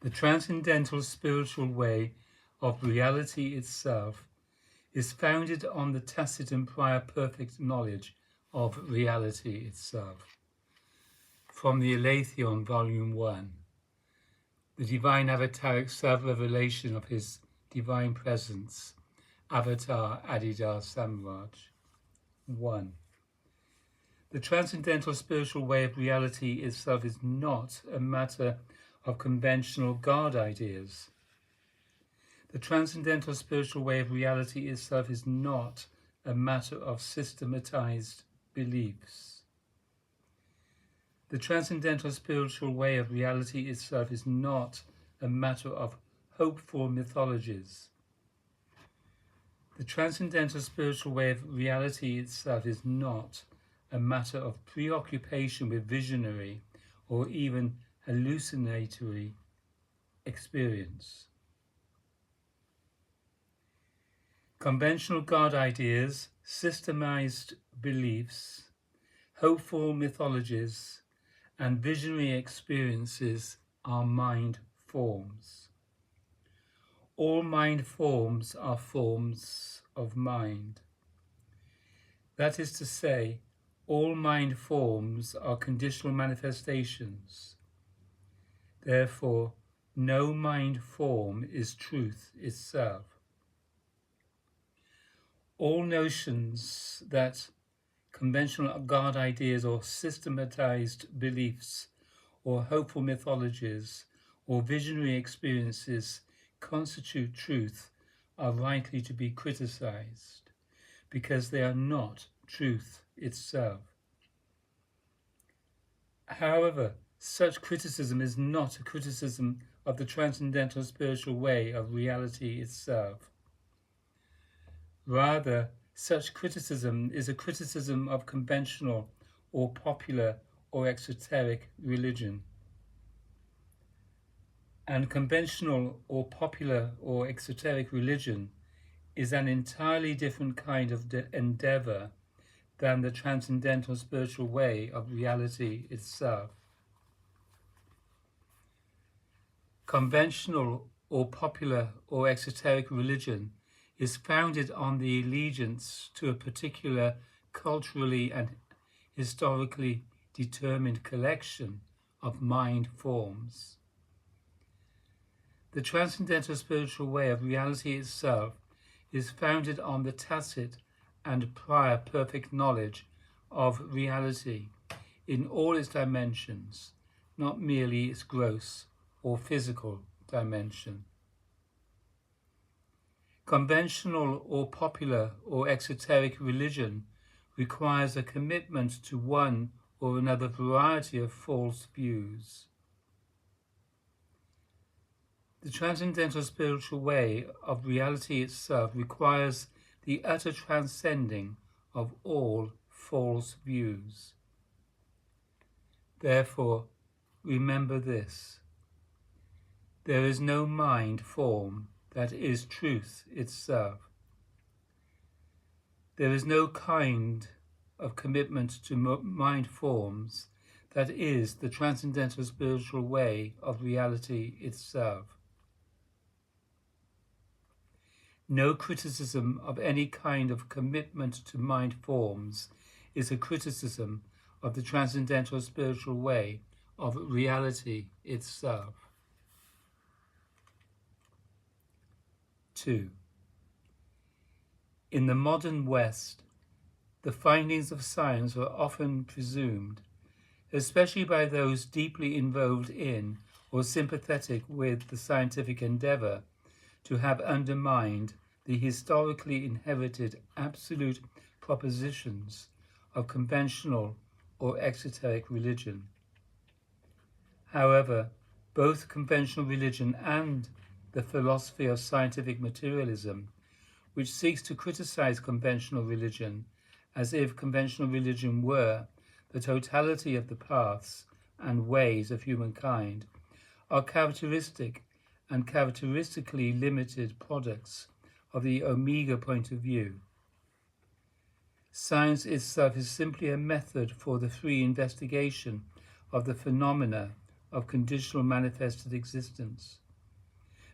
The transcendental spiritual way of reality itself is founded on the tacit and prior perfect knowledge of reality itself. From the ALETHEON, Volume 1, the divine avataric self-revelation of his divine presence, Avatar Adidar Samraj. 1. The transcendental spiritual way of reality itself is not a matter of conventional God ideas. The transcendental spiritual way of reality itself is not a matter of systematized beliefs. The transcendental spiritual way of reality itself is not a matter of hopeful mythologies. The transcendental spiritual way of reality itself is not a matter of preoccupation with visionary or even hallucinatory experience. Conventional God ideas, systemized beliefs, hopeful mythologies, and visionary experiences are mind forms. All mind forms are forms of mind. That is to say, all mind forms are conditional manifestations. Therefore, no mind form is truth itself. All notions that conventional God ideas or systematized beliefs or hopeful mythologies or visionary experiences constitute truth are likely to be criticized because they are not truth itself. However, such criticism is not a criticism of the transcendental spiritual way of reality itself. Rather, such criticism is a criticism of conventional or popular or exoteric religion. And conventional or popular or exoteric religion is an entirely different kind of endeavor than the transcendental spiritual way of reality itself. Conventional or popular or exoteric religion is founded on the allegiance to a particular culturally and historically determined collection of mind forms. The transcendental spiritual way of reality itself is founded on the tacit and prior perfect knowledge of reality in all its dimensions, not merely its gross or physical dimension. Conventional or popular or exoteric religion requires a commitment to one or another variety of false views. The transcendental spiritual way of reality itself requires the utter transcending of all false views. Therefore, remember this: there is no mind form that is truth itself. There is no kind of commitment to mind forms that is the transcendental spiritual way of reality itself. No criticism of any kind of commitment to mind forms is a criticism of the transcendental spiritual way of reality itself. 2. In the modern West, the findings of science are often presumed, especially by those deeply involved in or sympathetic with the scientific endeavor, to have undermined the historically inherited absolute propositions of conventional or exoteric religion. However, both conventional religion and the philosophy of scientific materialism, which seeks to criticize conventional religion as if conventional religion were the totality of the paths and ways of humankind, are characteristic and characteristically limited products of the Omega point of view. Science itself is simply a method for the free investigation of the phenomena of conditional manifested existence.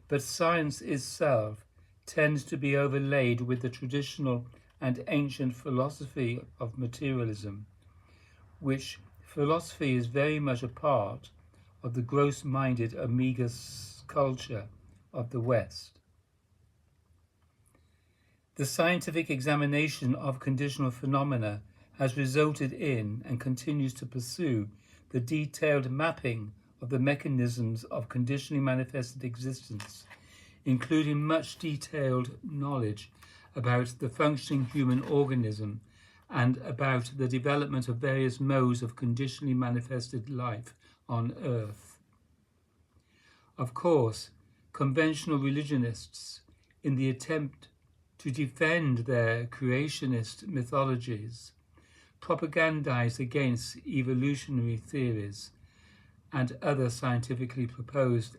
But science itself tends to be overlaid with the traditional and ancient philosophy of materialism, which philosophy is very much a part of the gross-minded Omega culture of the West. The scientific examination of conditional phenomena has resulted in and continues to pursue the detailed mapping of the mechanisms of conditionally manifested existence, including much detailed knowledge about the functioning human organism and about the development of various modes of conditionally manifested life on Earth. Of course, conventional religionists, in the attempt to defend their creationist mythologies, propagandize against evolutionary theories and other scientifically proposed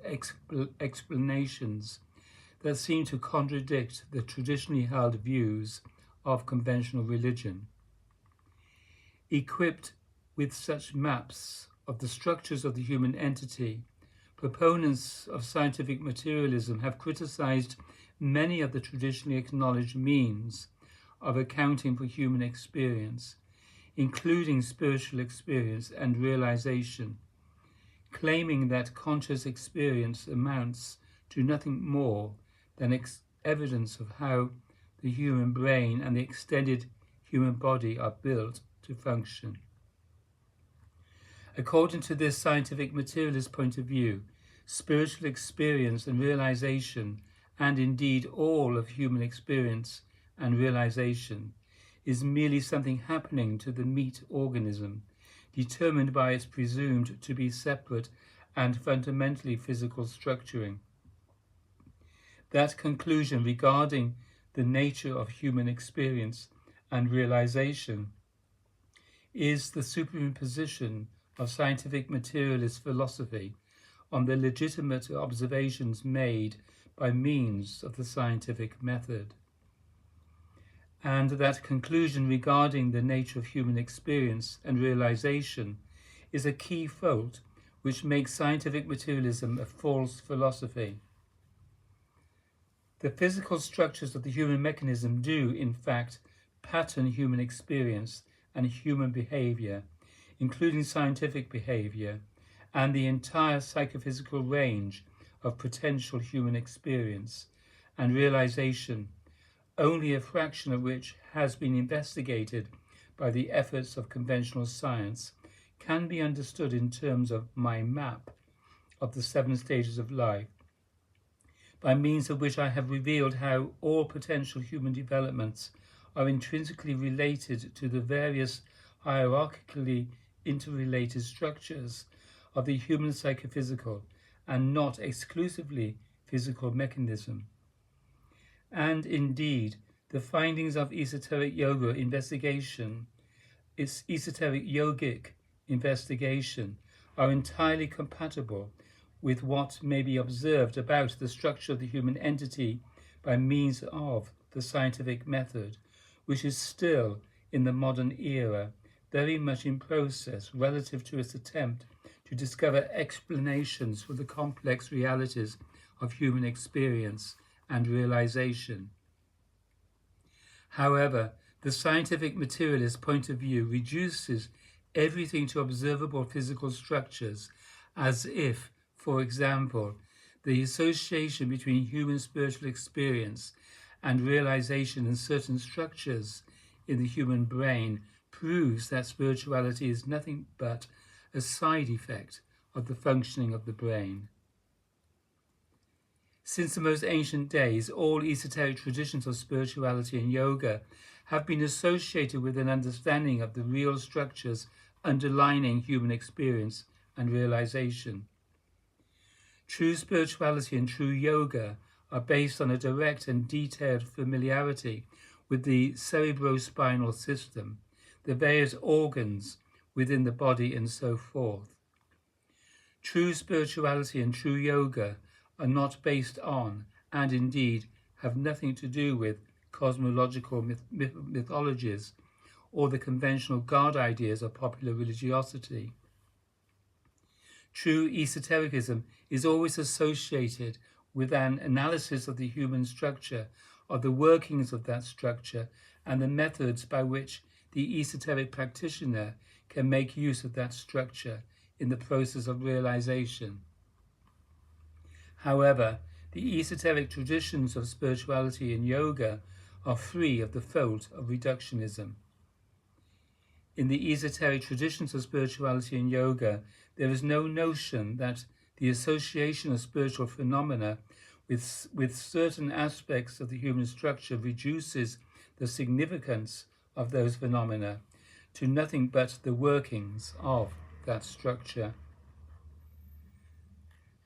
explanations that seem to contradict the traditionally held views of conventional religion. Equipped with such maps of the structures of the human entity, proponents of scientific materialism have criticized many of the traditionally acknowledged means of accounting for human experience, including spiritual experience and realization, claiming that conscious experience amounts to nothing more than evidence of how the human brain and the extended human body are built to function. According to this scientific materialist point of view, spiritual experience and realization, and indeed all of human experience and realization, is merely something happening to the meat organism, determined by its presumed to be separate and fundamentally physical structuring. That conclusion regarding the nature of human experience and realization is the superimposition of scientific materialist philosophy on the legitimate observations made by means of the scientific method. And that conclusion regarding the nature of human experience and realization is a key fault which makes scientific materialism a false philosophy. The physical structures of the human mechanism do, in fact, pattern human experience and human behavior, including scientific behavior, and the entire psychophysical range of potential human experience and realization, only a fraction of which has been investigated by the efforts of conventional science, can be understood in terms of my map of the 7 stages of life, by means of which I have revealed how all potential human developments are intrinsically related to the various hierarchically interrelated structures of the human psychophysical and not exclusively physical mechanism. And indeed, the findings of esoteric yoga investigation, its esoteric yogic investigation, are entirely compatible with what may be observed about the structure of the human entity by means of the scientific method, which is still, in the modern era, very much in process relative to its attempt to discover explanations for the complex realities of human experience and realization. However, the scientific materialist point of view reduces everything to observable physical structures, as if, for example, the association between human spiritual experience and realization in certain structures in the human brain proves that spirituality is nothing but a side effect of the functioning of the brain. Since the most ancient days, all esoteric traditions of spirituality and yoga have been associated with an understanding of the real structures underlying human experience and realization. True spirituality and true yoga are based on a direct and detailed familiarity with the cerebrospinal system, the various organs within the body, and so forth. True spirituality and true yoga are not based on, and indeed have nothing to do with, cosmological mythologies or the conventional God ideas of popular religiosity. True esotericism is always associated with an analysis of the human structure, of the workings of that structure, and the methods by which the esoteric practitioner can make use of that structure in the process of realization. However, the esoteric traditions of spirituality and yoga are free of the fault of reductionism. In the esoteric traditions of spirituality and yoga, there is no notion that the association of spiritual phenomena with certain aspects of the human structure reduces the significance of those phenomena to nothing but the workings of that structure.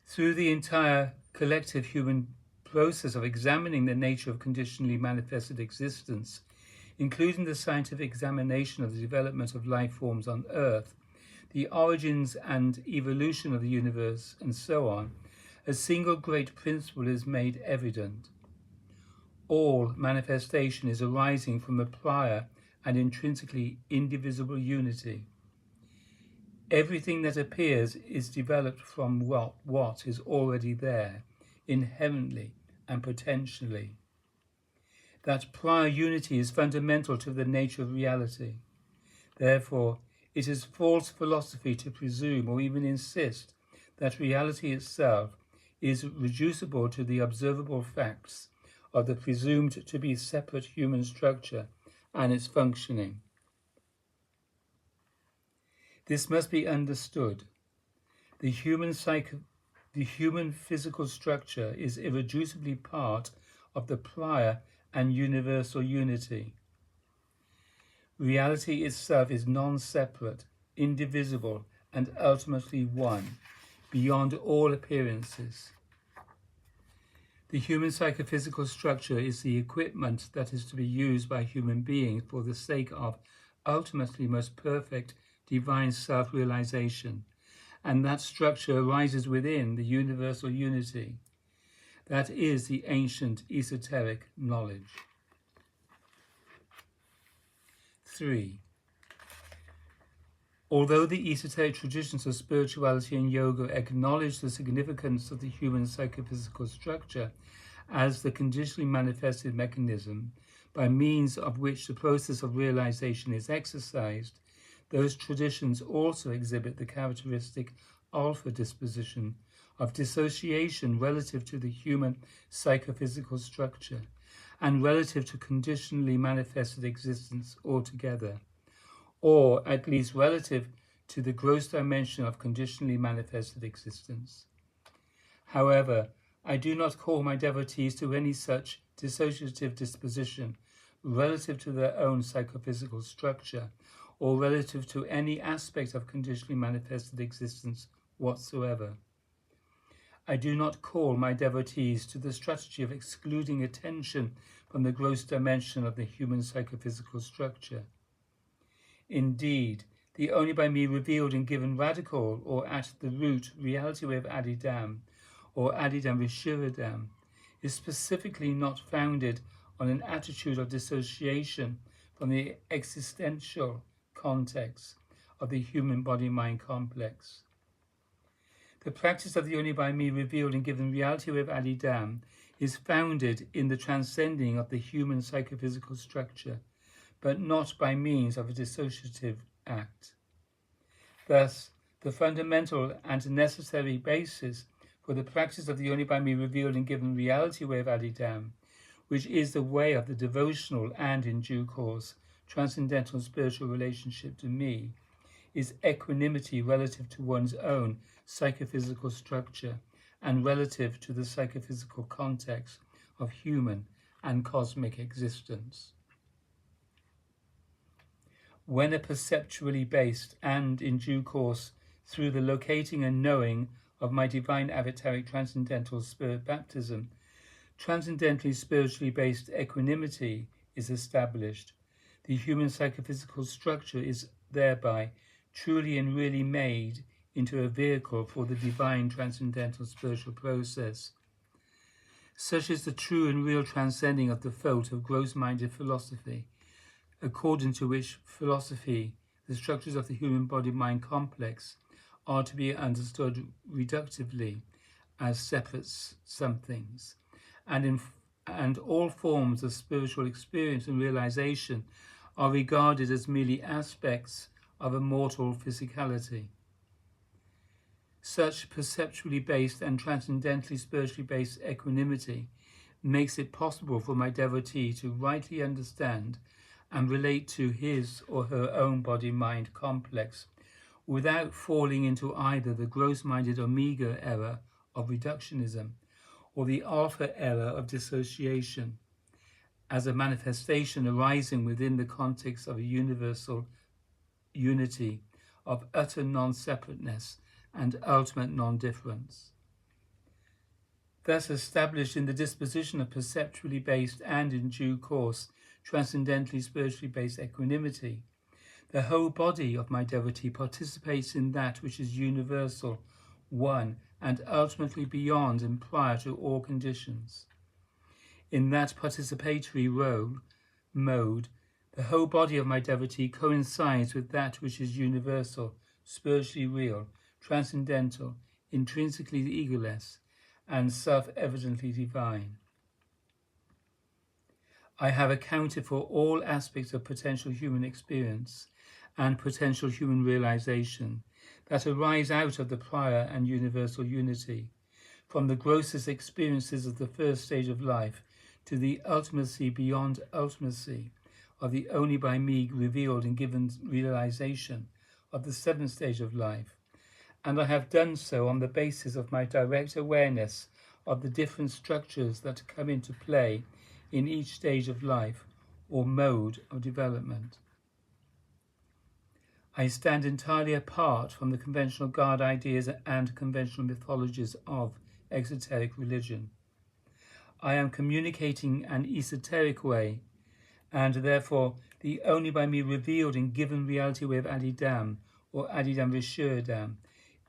Through the entire collective human process of examining the nature of conditionally manifested existence, including the scientific examination of the development of life forms on Earth, the origins and evolution of the universe, and so on, a single great principle is made evident. All manifestation is arising from a prior and intrinsically indivisible unity. Everything that appears is developed from what is already there, inherently and potentially. That prior unity is fundamental to the nature of reality. Therefore, it is false philosophy to presume or even insist that reality itself is reducible to the observable facts of the presumed to be separate human structure and its functioning. This must be understood. The human physical structure is irreducibly part of the prior and universal unity. Reality itself is non-separate, indivisible, and ultimately one, beyond all appearances. The human psychophysical structure is the equipment that is to be used by human beings for the sake of ultimately most perfect divine self-realization, and that structure arises within the universal unity. That is the ancient esoteric knowledge. 3. Although the esoteric traditions of spirituality and yoga acknowledge the significance of the human psychophysical structure as the conditionally manifested mechanism by means of which the process of realization is exercised, those traditions also exhibit the characteristic alpha disposition of dissociation relative to the human psychophysical structure and relative to conditionally manifested existence altogether, or at least relative to the gross dimension of conditionally manifested existence. However, I do not call my devotees to any such dissociative disposition relative to their own psychophysical structure or relative to any aspect of conditionally manifested existence whatsoever. I do not call my devotees to the strategy of excluding attention from the gross dimension of the human psychophysical structure. Indeed, the only by me revealed and given radical or at the root reality way of Adidam or Adidam Vishiradam is specifically not founded on an attitude of dissociation from the existential context of the human body-mind complex. The practice of the only by me revealed and given reality way of Adidam is founded in the transcending of the human psychophysical structure, but not by means of a dissociative act. Thus, the fundamental and necessary basis for the practice of the only by me revealed and given reality way of Adidam, which is the way of the devotional and, in due course, transcendental spiritual relationship to me, is equanimity relative to one's own psychophysical structure and relative to the psychophysical context of human and cosmic existence. When a perceptually based and, in due course, through the locating and knowing of my divine avataric transcendental spirit baptism, transcendentally spiritually based equanimity is established, the human psychophysical structure is thereby truly and really made into a vehicle for the divine transcendental spiritual process. Such is the true and real transcending of the fault of gross-minded philosophy, according to which philosophy, the structures of the human body-mind complex, are to be understood reductively as separate somethings, and all forms of spiritual experience and realization are regarded as merely aspects of a mortal physicality. Such perceptually based and transcendentally spiritually based equanimity makes it possible for my devotee to rightly understand and relate to his or her own body-mind complex without falling into either the gross-minded omega error of reductionism or the alpha error of dissociation, as a manifestation arising within the context of a universal unity of utter non-separateness and ultimate non-difference. Thus established in the disposition of perceptually based and, in due course, transcendentally spiritually based equanimity, the whole body of my devotee participates in that which is universal, one, and ultimately beyond and prior to all conditions. In that participatory mode, the whole body of my devotee coincides with that which is universal, spiritually real, transcendental, intrinsically egoless, and self-evidently divine. I have accounted for all aspects of potential human experience and potential human realization that arise out of the prior and universal unity, from the grossest experiences of the first stage of life to the ultimacy beyond ultimacy of the only by me revealed and given realization of the seventh stage of life, and I have done so on the basis of my direct awareness of the different structures that come into play in each stage of life or mode of development. I stand entirely apart from the conventional God ideas and conventional mythologies of exoteric religion. I am communicating an esoteric way, and therefore the only by me revealed and given reality way of Adidam, or Adidam Vishuddham,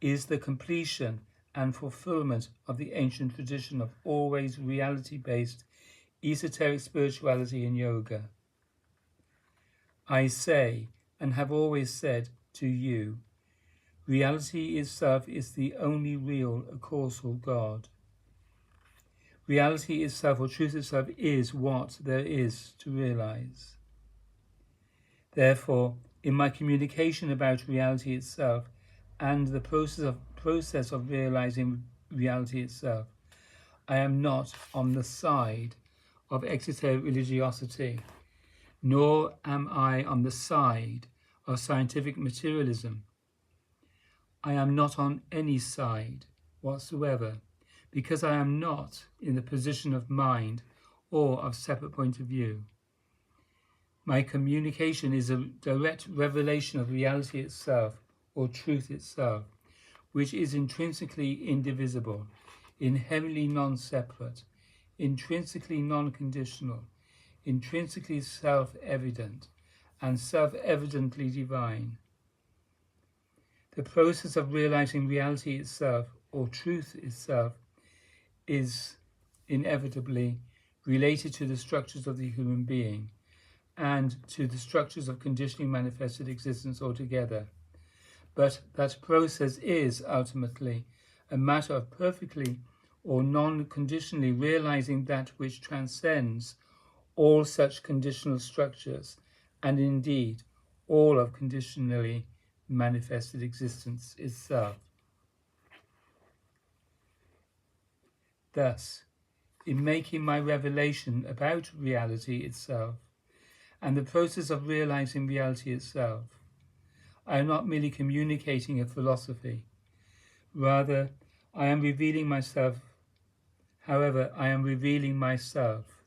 is the completion and fulfillment of the ancient tradition of always reality-based esoteric spirituality and yoga. I say, and have always said to you, reality itself is the only real causal God. Reality itself, or truth itself, is what there is to realize. Therefore, in my communication about reality itself and the process of realizing reality itself, I am not on the side of exoteric religiosity, nor am I on the side of scientific materialism. I am not on any side whatsoever, because I am not in the position of mind or of separate point of view. My communication is a direct revelation of reality itself, or truth itself, which is intrinsically indivisible, inherently non-separate, intrinsically non-conditional, intrinsically self-evident, and self-evidently divine. The process of realizing reality itself, or truth itself, is inevitably related to the structures of the human being and to the structures of conditioning manifested existence altogether. But that process is ultimately a matter of perfectly or non-conditionally realizing that which transcends all such conditional structures, and indeed all of conditionally manifested existence itself. Thus, in making my revelation about reality itself and the process of realizing reality itself, I am not merely communicating a philosophy. Rather, I am revealing myself. However, I am revealing myself.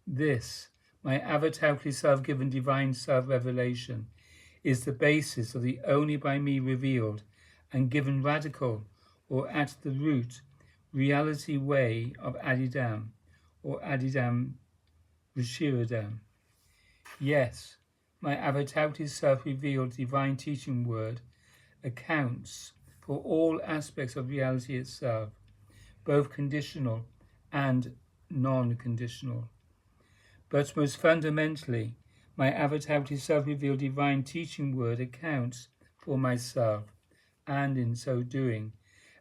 This, my avatarically self-given divine self-revelation, is the basis of the only by me revealed and given radical, or at the root, reality way of Adidam, or Adidam Vishuddham. Yes, my avatarically self-revealed divine teaching word accounts for all aspects of reality itself, both conditional and non-conditional. But most fundamentally, my avatarically self-revealed divine teaching word accounts for myself and in so doing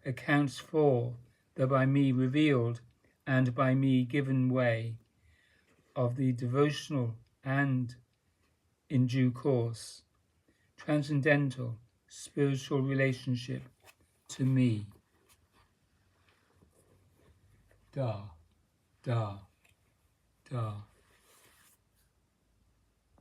accounts for the by me revealed and by me given way of the devotional and, in due course, transcendental spiritual relationship to me. Da, da, da.